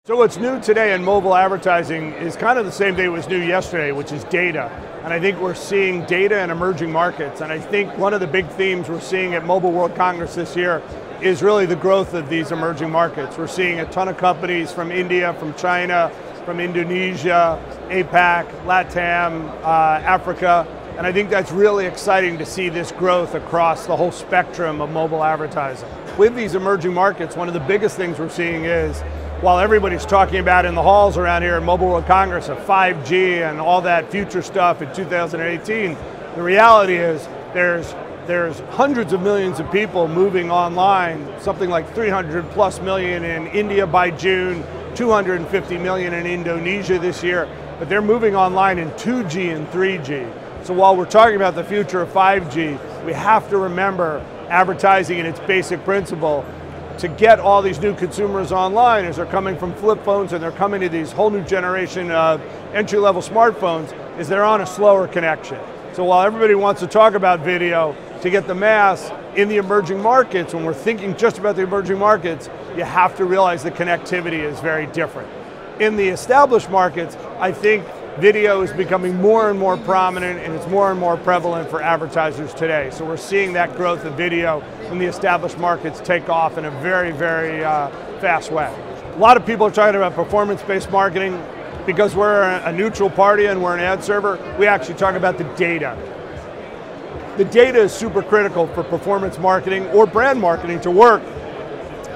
So what's new today in mobile advertising is kind of the same thing that was new yesterday, which is data. And I think we're seeing data in emerging markets. And I think one of the big themes we're seeing at Mobile World Congress this year is really the growth of these emerging markets. We're seeing a ton of companies from India, from China, from Indonesia, APAC, LATAM, Africa. And I think that's really exciting to see this growth across the whole spectrum of mobile advertising. With these emerging markets, one of the biggest things we're seeing is, while everybody's talking about in the halls around here at Mobile World Congress of 5G and all that future stuff in 2018, the reality is there's hundreds of millions of people moving online, something like 300 plus million in India by June, 250 million in Indonesia this year, but they're moving online in 2G and 3G. So while we're talking about the future of 5G, we have to remember advertising in its basic principle. To get all these new consumers online as they're coming from flip phones and they're coming to these whole new generation of entry-level smartphones, is they're on a slower connection. So while everybody wants to talk about video, to get the mass in the emerging markets, when we're thinking just about the emerging markets, you have to realize the connectivity is very different. In the established markets, I think video is becoming more and more prominent and it's more and more prevalent for advertisers today. So we're seeing that growth of video in the established markets take off in a very, very fast way. A lot of people are talking about performance-based marketing. Because we're a neutral party and we're an ad server, we actually talk about the data. The data is super critical for performance marketing or brand marketing to work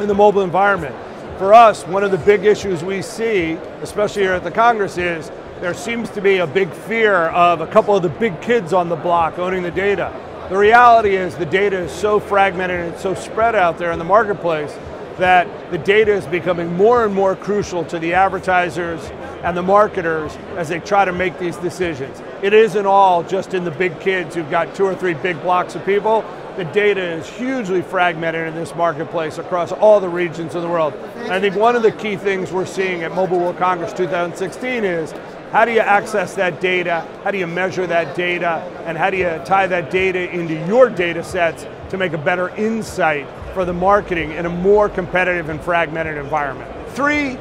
in the mobile environment. For us, one of the big issues we see, especially here at the Congress, is there seems to be a big fear of a couple of the big kids on the block owning the data. The reality is the data is so fragmented and it's so spread out there in the marketplace that the data is becoming more and more crucial to the advertisers and the marketers as they try to make these decisions. It isn't all just in the big kids who've got 2 or 3 big blocks of people. The data is hugely fragmented in this marketplace across all the regions of the world. And I think one of the key things we're seeing at Mobile World Congress 2016 is, how do you access that data, how do you measure that data, and how do you tie that data into your data sets to make a better insight for the marketing in a more competitive and fragmented environment. 3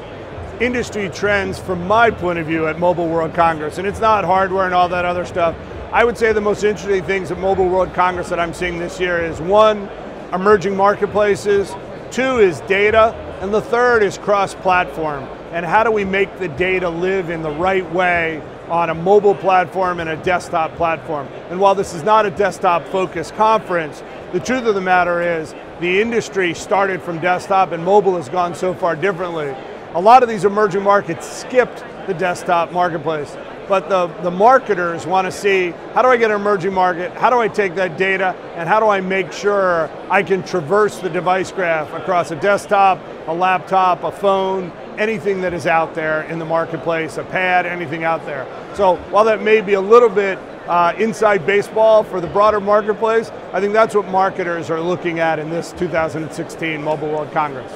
industry trends from my point of view at Mobile World Congress, and it's not hardware and all that other stuff. I would say the most interesting things at Mobile World Congress that I'm seeing this year is 1, emerging marketplaces, 2 is data, and the 3rd is cross-platform. And how do we make the data live in the right way on a mobile platform and a desktop platform? And while this is not a desktop-focused conference, the truth of the matter is the industry started from desktop and mobile has gone so far differently. A lot of these emerging markets skipped the desktop marketplace, but the marketers want to see, how do I get an emerging market, how do I take that data, and how do I make sure I can traverse the device graph across a desktop, a laptop, a phone, anything that is out there in the marketplace, a pad, anything out there. So while that may be a little bit inside baseball for the broader marketplace, I think that's what marketers are looking at in this 2016 Mobile World Congress.